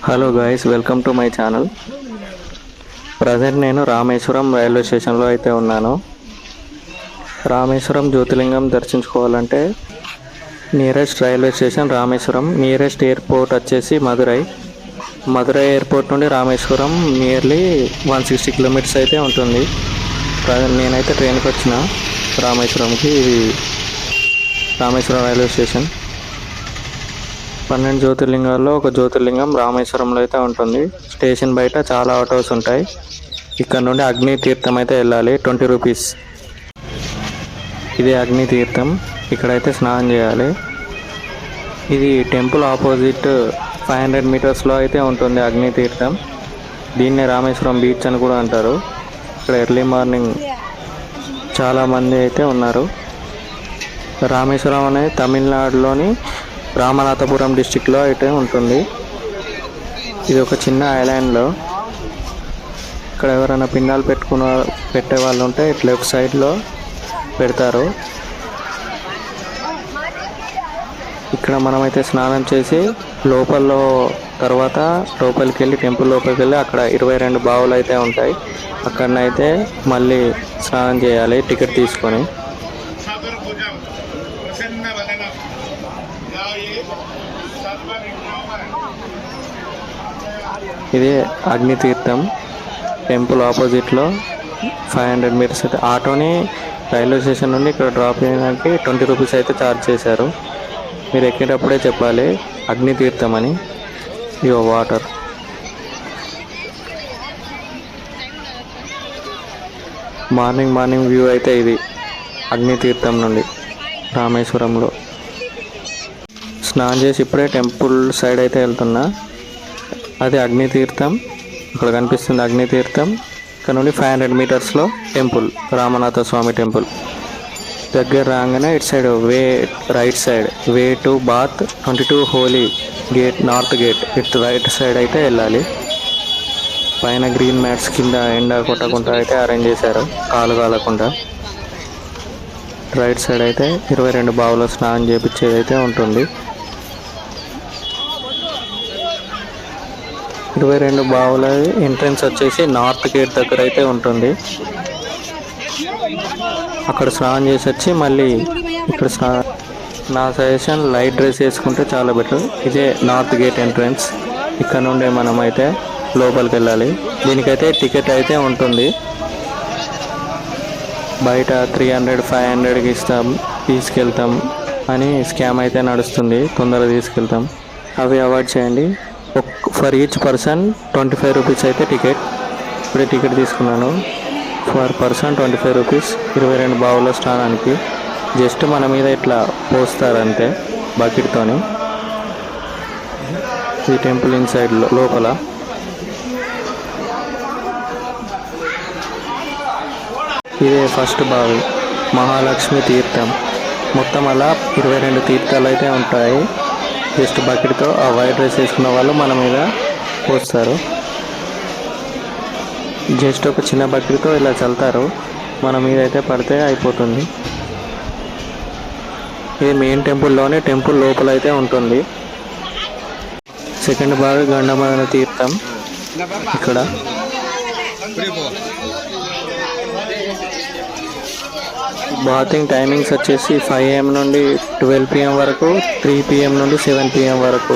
Hello guys, welcome to my channel. Present నేను Rameswaram railway స్టేషన్లో అయితే ఉన్నాను. రామేశ్వరం జ్యోతిర్లింగం దర్శించుకోవాలంటే nearest railway station Rameswaram, nearest airport వచ్చేసి మధురై ఎయిర్పోర్ట్ నుండి రామేశ్వరం నియర్లీ 160 కిలోమీటర్స్ అయితే ఉంటుంది. నేనైతే ట్రైన్కి వచ్చిన రామేశ్వరంకి. ఇది రామేశ్వరం రైల్వే స్టేషన్. 12 జ్యోతిర్లింగాల్లో ఒక జ్యోతిర్లింగం రామేశ్వరంలో అయితే ఉంటుంది. స్టేషన్ బయట చాలా ఆటోస్ ఉంటాయి. ఇక్కడ నుండి అగ్ని తీర్థం అయితే వెళ్ళాలి, 20 రూపీస్. ఇది అగ్ని తీర్థం, ఇక్కడైతే స్నానం చేయాలి. ఇది టెంపుల్ ఆపోజిట్ 500 మీటర్స్లో అయితే ఉంటుంది అగ్ని తీర్థం. దీన్నే రామేశ్వరం బీచ్ అని కూడా అంటారు. ఇక్కడ ఎర్లీ మార్నింగ్ చాలామంది అయితే ఉన్నారు. రామేశ్వరం అనేది తమిళనాడులోని రామనాథపురం డిస్టిక్లో అయితే ఉంటుంది. ఇది ఒక చిన్న ఐలాండ్లో. ఇక్కడ ఎవరైనా పిండాలు పెట్టే వాళ్ళు ఉంటే లెఫ్ట్ సైడ్లో పెడతారు. ఇక్కడ మనమైతే స్నానం చేసి లోపలికి వెళ్ళి టెంపుల్ లోపలికి వెళ్ళి అక్కడ 22 బావులు అయితే ఉంటాయి. అక్కడనైతే మళ్ళీ స్నానం చేయాలి టికెట్ తీసుకొని. ఇది అగ్ని తీర్థం. టెంపుల్ ఆపోజిట్లో 500 మీటర్స్ అయితే ఆటోని రైల్వే స్టేషన్ నుండి ఇక్కడ డ్రాప్ చేయడానికి 20 రూపీస్ అయితే ఛార్జ్ చేశారు. మీరు ఎక్కేటప్పుడే చెప్పాలి అగ్ని తీర్థం అని. ఇవో వాటర్. మార్నింగ్ వ్యూ అయితే ఇది అగ్ని తీర్థం నుండి రామేశ్వరంలో. స్నానం చేసి ఇప్పుడే టెంపుల్ సైడ్ అయితే వెళ్తున్నా. అది అగ్ని తీర్థం, ఇక్కడ కనిపిస్తుంది అగ్ని తీర్థం. ఇక్కడ నుండి 500 మీటర్స్లో టెంపుల్, రామనాథ స్వామి టెంపుల్. దగ్గర రాగానే ఇటు side right side way to bath 22 holy gate, north gate. ఇటు రైట్ సైడ్ అయితే వెళ్ళాలి. పైన గ్రీన్ మ్యాట్స్ కింద ఎండ కొట్టకుండా అయితే అరేంజ్ చేశారు, కాలు కాలకుండా. రైట్ సైడ్ అయితే 22 బావులో స్నానం చేపించేది అయితే ఉంటుంది. 22 బావుల ఎంట్రన్స్ వచ్చేసి నార్త్ గేట్ దగ్గర అయితే ఉంటుంది. అక్కడ స్నానం చేసి వచ్చి మళ్ళీ ఇక్కడ నా సజెషన్ లైట్ డ్రెస్ వేసుకుంటే చాలా బెటర్. ఇదే నార్త్ గేట్ ఎంట్రన్స్. ఇక్కడ నుండి మనం అయితే లోపలికి వెళ్ళాలి. దీనికైతే టికెట్ అయితే ఉంటుంది. బయట 300-500కి తీసుకెళ్తాం అని స్కామ్ అయితే నడుస్తుంది. తొందరగా తీసుకెళ్తాం, అవి అవాయిడ్ చేయండి. ఫర్ ఈచ్ పర్సన్ 25 రూపీస్ అయితే టికెట్. ఇప్పుడే టికెట్ తీసుకున్నాను. ఫర్ పర్సన్ 25 రూపీస్ 22 బావుల స్నానానికి. జస్ట్ మన మీద ఇట్లా పోస్తారంతే బకెట్తోని. ఈ టెంపుల్ ఇన్సైడ్ లోపల. ఇదే ఫస్ట్ బావి, మహాలక్ష్మి తీర్థం. మొత్తం అలా 22 తీర్థాలు అయితే ఉంటాయి. జస్ట్ బకెట్తో ఆ వైట్ రైస్ వేసుకున్న వాళ్ళు మన మీద పోస్తారు. జస్ట్ ఒక చిన్న బకెట్తో ఇలా చల్లుతారు, మన మీద అయితే పడితే అయిపోతుంది. ఇది మెయిన్ టెంపుల్లోనే, టెంపుల్ లోపల అయితే ఉంటుంది. సెకండ్ బావి గండమదన తీర్థం. ఇక్కడ బాతింగ్ టైమింగ్స్ వచ్చేసి 5 AM నుండి 12 PM వరకు, 3 PM నుండి 7 PM వరకు.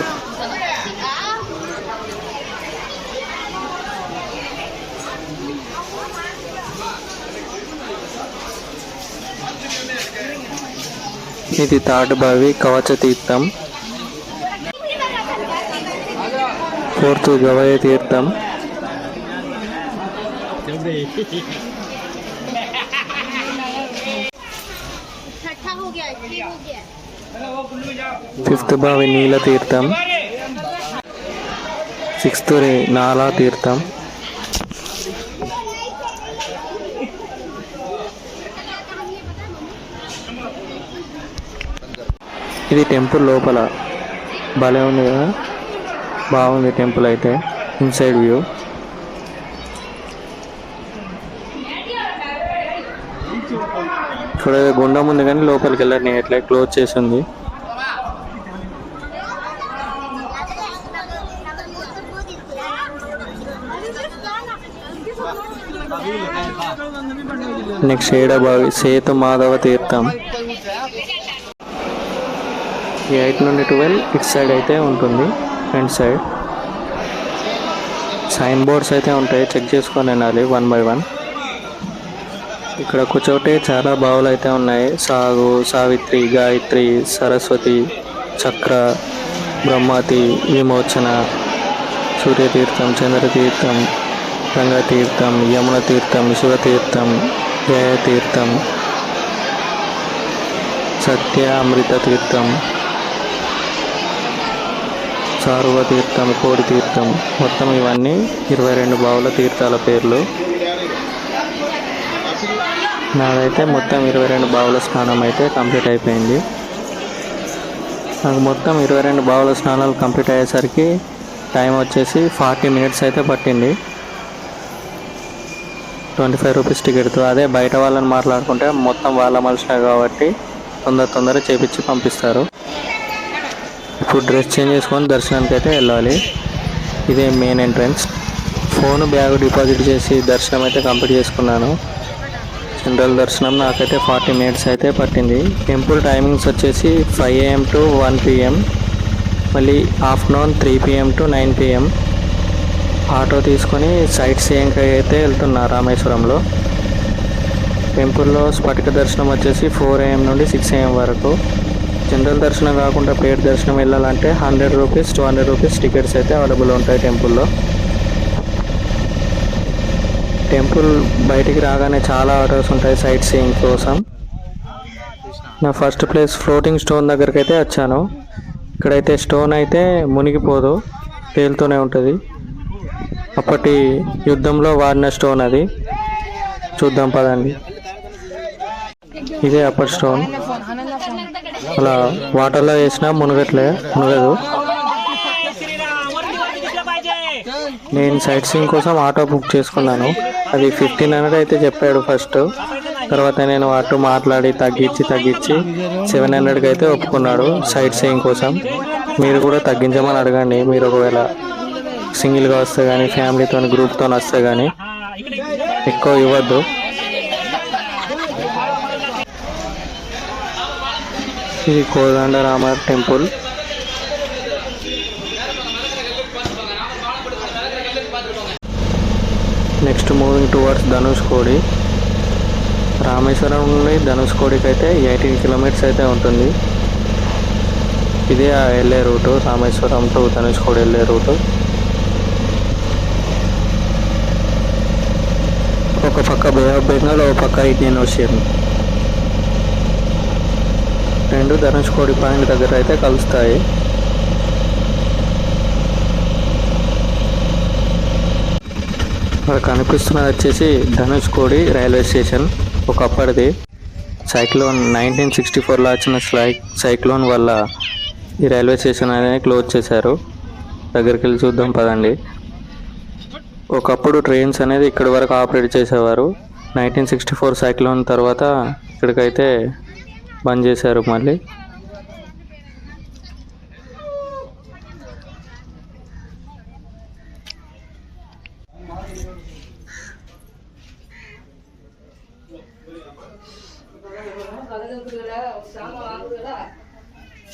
ఇది థర్డ్ బావి కవచ తీర్థం. 4th గవయ తీర్థం. ఫిఫ్త్ బావి నీల తీర్థం. 6th నాలా తీర్థం. ఇది టెంపుల్ లోపల భలే ఉంది కదా, బాగుంది టెంపుల్ అయితే. Inside view. ఇక్కడ గుండం ఉంది కానీ లోపలికి వెళ్ళని ఎట్లా క్లోజ్ చేసి ఉంది. నెక్స్ట్ ఏడబావి సేతు మాధవ తీర్థం. ఈ 8 నుండి 12 ఇటు సైడ్ అయితే ఉంటుంది, ఫ్రంట్ సైడ్. సైన్ బోర్డ్స్ అయితే ఉంటాయి, చెక్ చేసుకొని వెళ్ళాలి 1 by 1. ఇక్కడ కూర్చోటే చాలా బావులు అయితే ఉన్నాయి. సాగు, సావిత్రి, గాయత్రి, సరస్వతి, చక్ర, బ్రహ్మతి, విమోచన, సూర్యతీర్థం, చంద్రతీర్థం, రంగతీర్థం, యమున తీర్థం, శివతీర్థం, జయతీర్థం, సత్య అమృత తీర్థం, సార్వతీర్థం, కోడి తీర్థం. మొత్తం ఇవన్నీ 22 బావుల తీర్థాల పేర్లు. నాదైతే మొత్తం 22 బావుల స్నానం అయితే కంప్లీట్ అయిపోయింది. నాకు మొత్తం 22 బావుల స్నానాలు కంప్లీట్ అయ్యేసరికి టైం వచ్చేసి 40 minutes అయితే పట్టింది. 25 రూపీస్ టికెట్తో. అదే బయట వాళ్ళని మాట్లాడుకుంటే మొత్తం వాళ్ళ మనుషులే కాబట్టి తొందర చేపించి పంపిస్తారు. ఇప్పుడు డ్రెస్ చేంజ్ చేసుకొని దర్శనానికి అయితే వెళ్ళాలి. ఇదే main entrance. Phone bag deposit చేసి దర్శనం అయితే కంప్లీట్ చేసుకున్నాను. జనరల్ దర్శనం నాకైతే 40 minutes అయితే పట్టింది. టెంపుల్ టైమింగ్స్ వచ్చేసి 5 AM to 1 PM, మళ్ళీ afternoon 3 PM to 9 PM. Auto తీసుకొని సైట్ సీయింగ్కి అయితే వెళ్తున్నా రామేశ్వరంలో. టెంపుల్లో స్ఫటిక దర్శనం వచ్చేసి 4 AM నుండి 6 AM వరకు. జనరల్ దర్శనం కాకుండా పేడ్ దర్శనం వెళ్ళాలంటే 100 రూపీస్ 200 రూపీస్ టికెట్స్ అయితే అవైలబుల్ ఉంటాయి టెంపుల్లో. టెంపుల్ బయటికి రాగానే చాలా ఆటోస్ ఉంటాయి సైట్ సీయింగ్ కోసం. నా ఫస్ట్ ప్లేస్ ఫ్లోటింగ్ స్టోన్ దగ్గరికి అయితే వచ్చాను. ఇక్కడైతే స్టోన్ అయితే మునిగిపోదు, తేలుతూనే ఉంటుంది. అప్పటి యుద్ధంలో వాడిన స్టోన్ అది. చూద్దాం పదండి. ఇదే అప్పటి స్టోన్. అలా వాటర్లో వేసినా మునగదు. నేను సైట్ సీయింగ్ కోసం ఆటో బుక్ చేసుకున్నాను. అది 1500 అయితే చెప్పాడు ఫస్ట్. తర్వాత నేను ఆటో మాట్లాడి తగ్గించి 700కి అయితే ఒప్పుకున్నాడు సైట్ సీయింగ్ కోసం. మీరు కూడా తగ్గించమని అడగండి. మీరు ఒకవేళ సింగిల్గా వస్తే కానీ ఫ్యామిలీతో గ్రూప్తో వస్తే కానీ ఎక్కువ ఇవ్వద్దు. ఇది Kodandarama temple. Next moving towards Dhanushkodi. Rameswaram నుండి ధనుష్కోడికి అయితే 18 kilometers అయితే ఉంటుంది. ఇదే వెళ్ళే రూటు, రామేశ్వరం టు ధనుష్కోడి వెళ్ళే రూటు. ఒక పక్క బే ఆఫ్ బెంగాల్, ఒక పక్క ఇండియన్ ఓషియన్. రెండు ధనుష్కోడి పాయింట్ దగ్గర అయితే కలుస్తాయి. అక్కడ కనిపిస్తున్నది వచ్చేసి ధనుష్కోడి రైల్వే స్టేషన్. ఒకప్పటిది సైక్లోన్ 1964లో వచ్చిన సైక్లోన్ వల్ల ఈ రైల్వే స్టేషన్ అనేది క్లోజ్ చేశారు. దగ్గరికి వెళ్ళి చూద్దాం పదండి. ఒకప్పుడు ట్రైన్స్ అనేది ఇక్కడి వరకు ఆపరేట్ చేసేవారు. 1964 సైక్లోన్ తర్వాత ఇక్కడికైతే బంద్ చేశారు మళ్ళీ.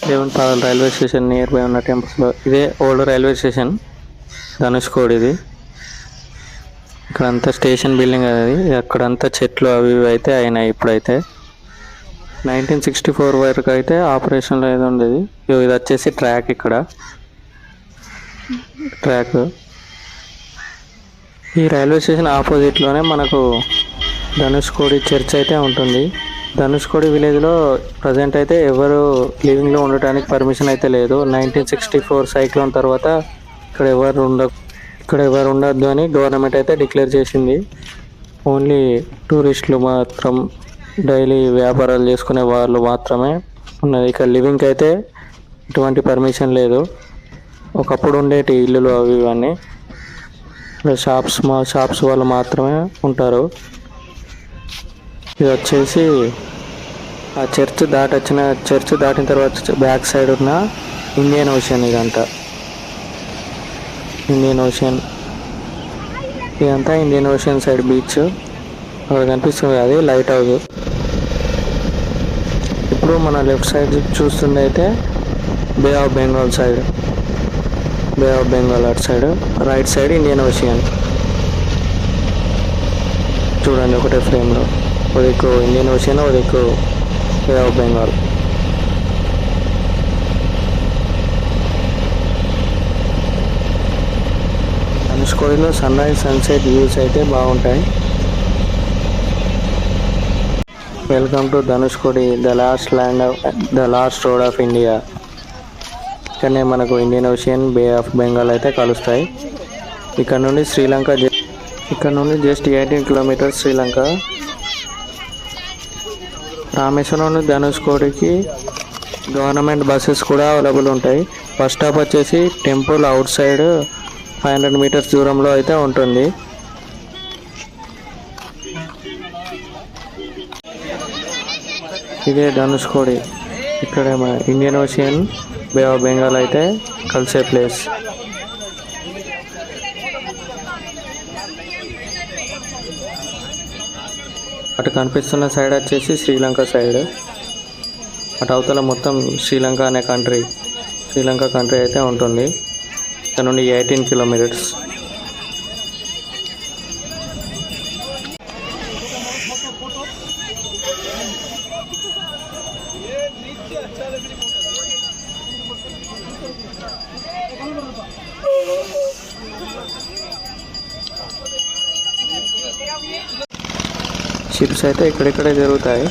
దేవునిపాలెం రైల్వే స్టేషన్ నియర్ బై ఉన్న టెంపుల్స్లో ఇదే ఓల్డ్ రైల్వే స్టేషన్ ధనుష్కోడిది. ఇక్కడంతా స్టేషన్ బిల్డింగ్ అనేది, అక్కడంతా చెట్లు అవి ఇవి అయితే అయినాయి. ఇప్పుడైతే 1964 వరకు అయితే ఆపరేషన్లో ఏదో ఉండేది. ఇది వచ్చేసి ట్రాక్. ఇక్కడ ట్రాక్ ఈ రైల్వే స్టేషన్ ఆపోజిట్లోనే మనకు ధనుష్కోడి చర్చ్ అయితే ఉంటుంది. ధనుష్కోడి విలేజ్లో ప్రజెంట్ అయితే ఎవరు లివింగ్లో ఉండటానికి పర్మిషన్ అయితే లేదు. 1964 సైక్లోన్ తర్వాత ఇక్కడ ఎవరు ఉండొద్దు అని గవర్నమెంట్ అయితే డిక్లేర్ చేసింది. ఓన్లీ టూరిస్టులు మాత్రం, డైలీ వ్యాపారాలు చేసుకునే వాళ్ళు మాత్రమే ఉన్నది. ఇక్కడ లివింగ్కి అయితే ఎటువంటి పర్మిషన్ లేదు. ఒకప్పుడు ఉండేటి ఇల్లులు అవి ఇవన్నీ షాప్స్ వాళ్ళు మాత్రమే ఉంటారు. ఇది వచ్చేసి ఆ చర్చ్ దాటిన తర్వాత బ్యాక్ సైడ్ ఉన్న ఇండియన్ ఓషన్. ఇదంతా ఇండియన్ ఓషన్. ఇదంతా ఇండియన్ ఓషన్ సైడ్ బీచ్. అక్కడ కనిపిస్తుంది అది లైట్ హౌస్. ఇప్పుడు మన లెఫ్ట్ సైడ్ చూస్తుంది అయితే bay of Bengal side, bay of Bengal అటు side, right side Indian ocean. చూడండి ఒకటే ఫ్రేమ్లో, ఒక దిక్కు ఇండియన్ ఓషన్, ఒక దిక్కు బే ఆఫ్ బెంగాల్. ధనుష్కోడిలో సన్ రైజ్ సన్సెట్ వ్యూస్ అయితే బాగుంటాయి. Welcome to Dhanushkodi, the last road of India. ఇక్కడనే మనకు Indian ocean, bay of Bengal అయితే కలుస్తాయి. ఇక్కడ నుండి జస్ట్ 18 కిలోమీటర్స్ శ్రీలంక. రామేశ్వరం నుండి ధనుష్కోడికి గవర్నమెంట్ బస్సెస్ కూడా అవైలబుల్ ఉంటాయి. ఫస్ట్ స్టాప్ వచ్చేసి టెంపుల్ అవుట్ సైడ్ 500 మీటర్స్ దూరంలో అయితే ఉంటుంది. ఇదే ధనుష్కోడి. ఇక్కడ మన Indian ocean, bay of Bengal అయితే కలిసే ప్లేస్. అటు కనిపిస్తున్న సైడ్ వచ్చేసి శ్రీలంక సైడ్. అటు అవతల మొత్తం శ్రీలంక అనే శ్రీలంక కంట్రీ అయితే ఉంటుంది. ఇక్కడ నుండి 18 కిలోమీటర్స్. షిప్స్ అయితే ఇక్కడిక్కడే జరుగుతాయి.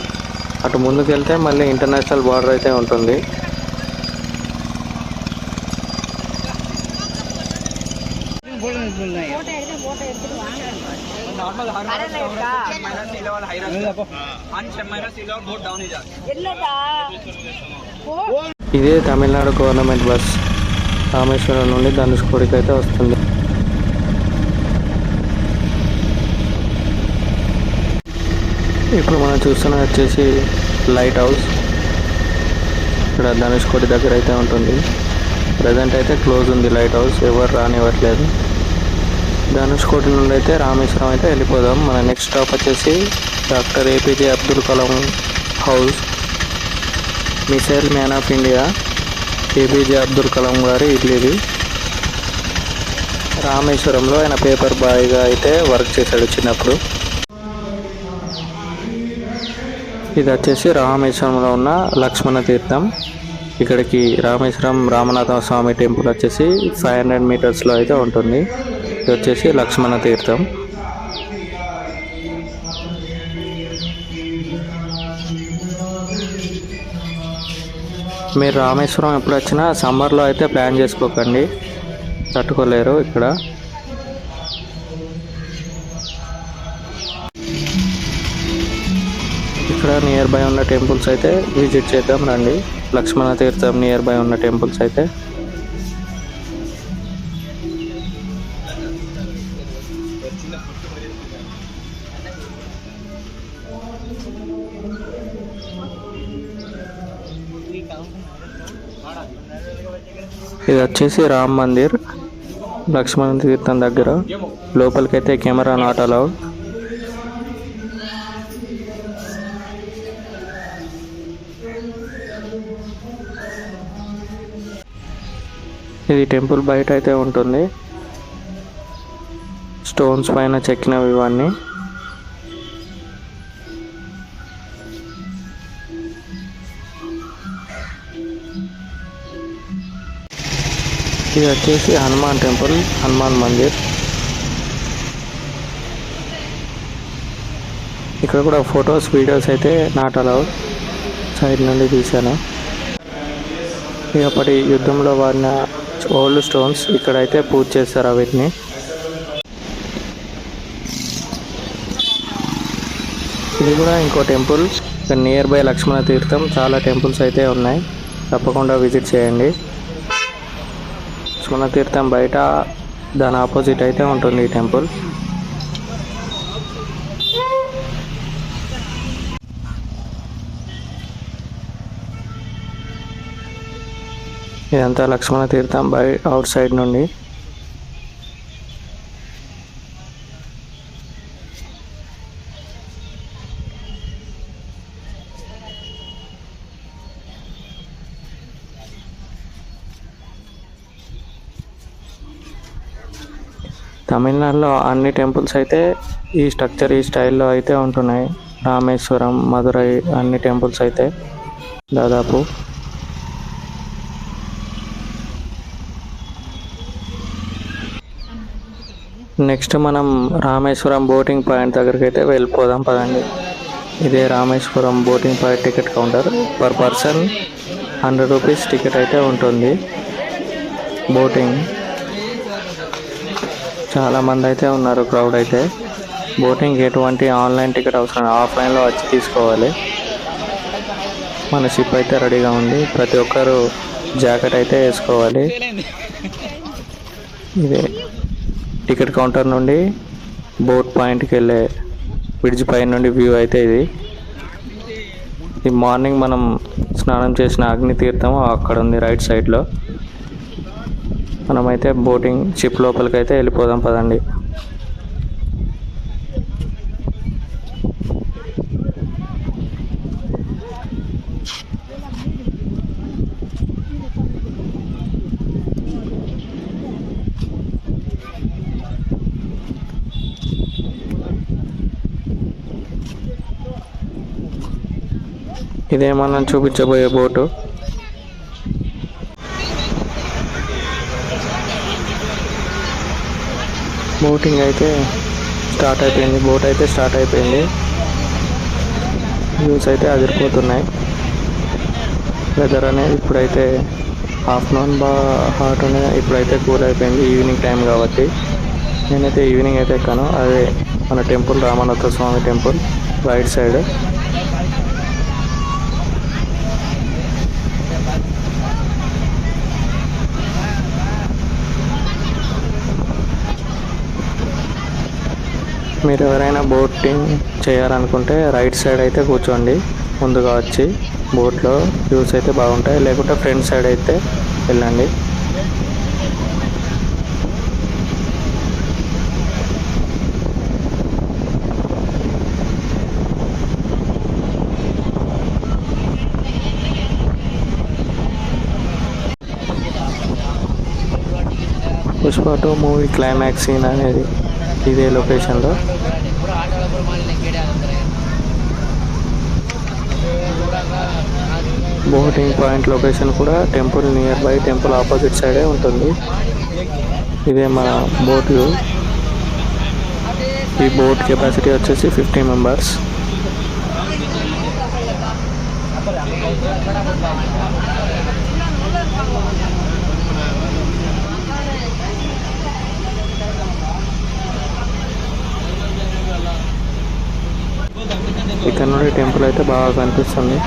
అటు ముందుకు వెళ్తే మళ్ళీ ఇంటర్నేషనల్ బార్డర్ అయితే ఉంటుంది. ఇదే తమిళనాడు గవర్నమెంట్ బస్ రామేశ్వరం నుండి ధనుష్కోడికి అయితే వస్తుంది. ఇప్పుడు మనం చూస్తున్నది వచ్చేసి లైట్ హౌస్. ఇక్కడ ధనుష్కోడి దగ్గర అయితే ఉంటుంది. ప్రజెంట్ అయితే క్లోజ్ ఉంది లైట్ హౌస్, ఎవరు రానివ్వట్లేదు. ధనుష్కోడి నుండి అయితే రామేశ్వరం అయితే వెళ్ళిపోదాం. మన నెక్స్ట్ స్టాప్ వచ్చేసి doctor APJ Abdul Kalam house, missile man of India APJ Abdul Kalam గారి ఇల్లు. రామేశ్వరంలో ఆయన పేపర్ బాయ్గా అయితే వర్క్ చేశాడు చిన్నప్పుడు. ఇది వచ్చేసి రామేశ్వరంలో ఉన్న లక్ష్మణ తీర్థం. ఇక్కడికి రామేశ్వరం రామనాథ స్వామి టెంపుల్ వచ్చేసి 500 మీటర్స్లో అయితే ఉంటుంది. ఇది వచ్చేసి లక్ష్మణ తీర్థం. మీరు రామేశ్వరం ఎప్పుడు వచ్చినా సమ్మర్లో అయితే ప్లాన్ చేసుకోకండి, తట్టుకోలేరు ఇక్కడ. ఇక్కడ నియర్ బై ఉన్న టెంపుల్స్ అయితే విజిట్ చేద్దాం రండి. లక్ష్మణ తీర్థం నియర్ బై ఉన్న టెంపుల్స్ అయితే ఇది వచ్చేసి రామ్ మందిర్ లక్ష్మణ తీర్థం దగ్గర. లోపలికైతే కెమెరా నాట్ అలౌడ్. ఇది టెంపుల్ బయట అయితే ఉంటుంది. స్టోన్స్ పైన చెక్కినవి ఇవన్నీ. ఇది వచ్చేసి హనుమాన్ టెంపుల్, హనుమాన్ మందిర్. ఇక్కడ కూడా ఫొటోస్ వీడియోస్ అయితే నాట్ అలౌడ్, సైడ్ నుండి తీశాను. అప్పటి యుద్ధంలో వాడిన ఓల్డ్ స్టోన్స్ ఇక్కడైతే పూజ చేస్తారు వీటిని. ఇది కూడా ఇంకో టెంపుల్ నియర్ బై లక్ష్మణ తీర్థం. చాలా టెంపుల్స్ అయితే ఉన్నాయి, తప్పకుండా విజిట్ చేయండి. లక్ష్మణ తీర్థం బయట దాని ఆపోజిట్ అయితే ఉంటుంది ఈ టెంపుల్. ఇదంతా లక్ష్మణ తీర్థం అవుట్ సైడ్ నుండి. తమిళనాడులో అన్ని టెంపుల్స్ అయితే ఈ స్ట్రక్చర్ ఈ స్టైల్లో అయితే ఉంటున్నాయి. రామేశ్వరం, మదురై అన్ని టెంపుల్స్ అయితే దాదాపు. నెక్స్ట్ మనం రామేశ్వరం బోటింగ్ పాయింట్ దగ్గరికి అయితే వెళ్ళిపోదాం పదండి. ఇదే Rameswaram boating point ticket counter. Per person 100 rupees ticket అయితే ఉంటుంది. బోటింగ్ చాలామంది అయితే ఉన్నారు, క్రౌడ్ అయితే. బోటింగ్ ఎటువంటి ఆన్లైన్ టికెట్ అవసరం, ఆఫ్లైన్లో వచ్చి తీసుకోవాలి. మన షిప్ అయితే రెడీగా ఉంది. ప్రతి ఒక్కరు జాకెట్ అయితే వేసుకోవాలి. ఇదే టికెట్ కౌంటర్ నుండి బోట్ పాయింట్కి వెళ్ళే బ్రిడ్జ్ పైన నుండి వ్యూ అయితే ఇది. ఈ మార్నింగ్ మనం స్నానం చేసిన అగ్ని తీర్థం అక్కడ ఉంది రైట్ సైడ్లో. మనమైతే బోటింగ్ షిప్ లోపలికి అయితే వెళ్ళిపోదాం పదండి. ఇదే మనం చూపించబోయే బోటు. బోటింగ్ అయితే స్టార్ట్ అయిపోయింది. బోట్ అయితే స్టార్ట్ అయిపోయింది. వ్యూస్ అయితే అదిరిపోతున్నాయి. వెదర్ అనేది ఇప్పుడైతే ఆఫ్టర్నూన్ హాట్ ఉన్నాయి, ఇప్పుడైతే కూల్ అయిపోయింది. ఈవినింగ్ టైం కాబట్టి నేనైతే ఈవినింగ్ అయితే ఎక్కాను. అదే మన temple, Ramanatha Swamy temple right side. మీరు ఎవరైనా బోటింగ్ చేయాలనుకుంటే రైట్ సైడ్ అయితే కూర్చోండి, ముందుగా వచ్చి బోట్లో వ్యూస్ అయితే బాగుంటాయి. లేకుంటే ఫ్రంట్ సైడ్ అయితే వెళ్ళండి. పుష్ప 2 మూవీ క్లైమాక్స్ సీన్ అనేది ఇదే లొకేషన్లో. బోటింగ్ పాయింట్ లొకేషన్ కూడా temple near by, temple opposite సైడే ఉంటుంది. ఇదే మన బోట్ వ్యూ. ఈ బోట్ కెపాసిటీ వచ్చేసి 50 మెంబర్స్. ఇక్కడ నుండి టెంపుల్ అయితే బాగా కనిపిస్తుంది.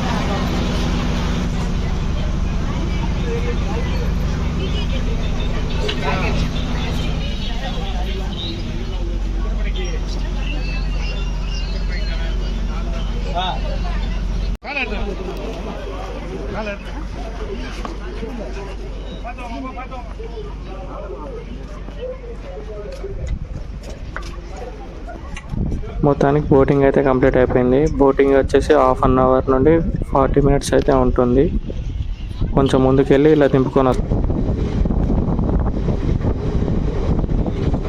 మొత్తానికి బోటింగ్ అయితే కంప్లీట్ అయిపోయింది. బోటింగ్ వచ్చేసి హాఫ్ అన్ అవర్ నుండి 40 మినిట్స్ అయితే ఉంటుంది. కొంచెం ముందుకెళ్ళి ఇలా దింపుకొని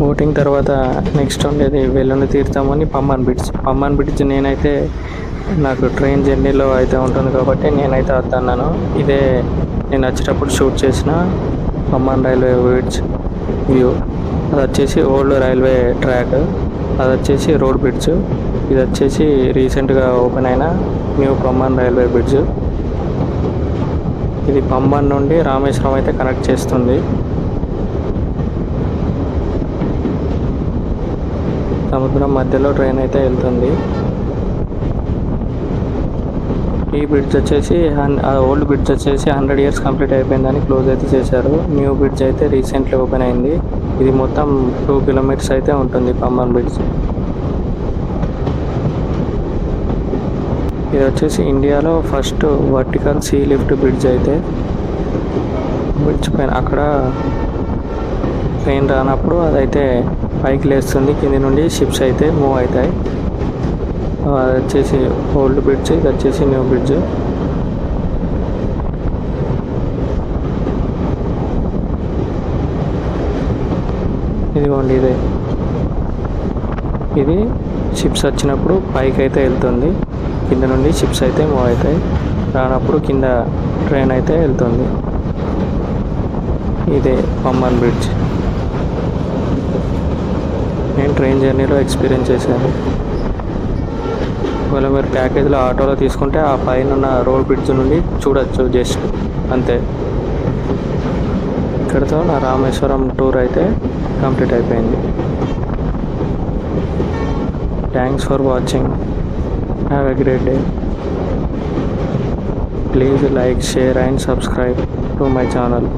బోటింగ్ తర్వాత నెక్స్ట్ ఉండేది వెల్లుని తీర్థం అని పమ్మన్ బ్రిడ్జ్. పమ్మన్ బ్రిడ్జ్ నేనైతే నాకు ట్రైన్ జర్నీలో అయితే ఉంటుంది కాబట్టి నేనైతే వద్దన్నాను. ఇదే నేను వచ్చేటప్పుడు షూట్ చేసిన పమ్మన్ రైల్వే బ్రిడ్జ్ వ్యూ. అది వచ్చేసి ఓల్డ్ రైల్వే ట్రాక్, అది వచ్చేసి రోడ్ బ్రిడ్జ్. ఇది వచ్చేసి రీసెంట్గా ఓపెన్ అయిన న్యూ పమ్మన్ రైల్వే బ్రిడ్జ్. ఇది పమ్మన్ నుండి రామేశ్వరం అయితే కనెక్ట్ చేస్తుంది. సముద్రం మధ్యలో ట్రైన్ అయితే వెళ్తుంది. ఈ బ్రిడ్జ్ వచ్చేసి ఓల్డ్ బ్రిడ్జ్ వచ్చేసి 100 ఇయర్స్ కంప్లీట్ అయిపోయిందని క్లోజ్ అయితే చేశారు. న్యూ బ్రిడ్జ్ అయితే రీసెంట్లీ ఓపెన్ అయింది. ఇది మొత్తం 2 కిలోమీటర్స్ అయితే ఉంటుంది పమ్మన్ బ్రిడ్జ్. ఇది వచ్చేసి ఇండియాలో first vertical sea lift bridge. అయితే బ్రిడ్జ్ పైన అక్కడ ట్రైన్ రానప్పుడు అదైతే పైకి లేస్తుంది, కింది నుండి షిప్స్ అయితే మూవ్ అవుతాయి. అది వచ్చేసి ఓల్డ్ బ్రిడ్జ్, ఇది వచ్చేసి న్యూ బ్రిడ్జ్. ఇదిగోండి ఇదే, ఇది షిప్స్ వచ్చినప్పుడు పైకి అయితే వెళ్తుంది, కింద నుండి షిప్స్ అయితే మూవ్ అవుతాయి, రానప్పుడు కింద ట్రైన్ అయితే వెళ్తుంది. ఇదే పంబన్ బ్రిడ్జ్, నేను ట్రైన్ జర్నీలో ఎక్స్పీరియన్స్ చేశాను. ఒకవేళ మీరు ప్యాకేజీలో ఆటోలో తీసుకుంటే ఆ పైన ఉన్న రోడ్ బ్రిడ్జ్ నుండి చూడొచ్చు జస్ట్ అంతే. ఇక్కడితో నా రామేశ్వరం టూర్ అయితే కంప్లీట్ అయిపోయింది. Thanks for watching. Have a great day. Please like, share and subscribe to my channel.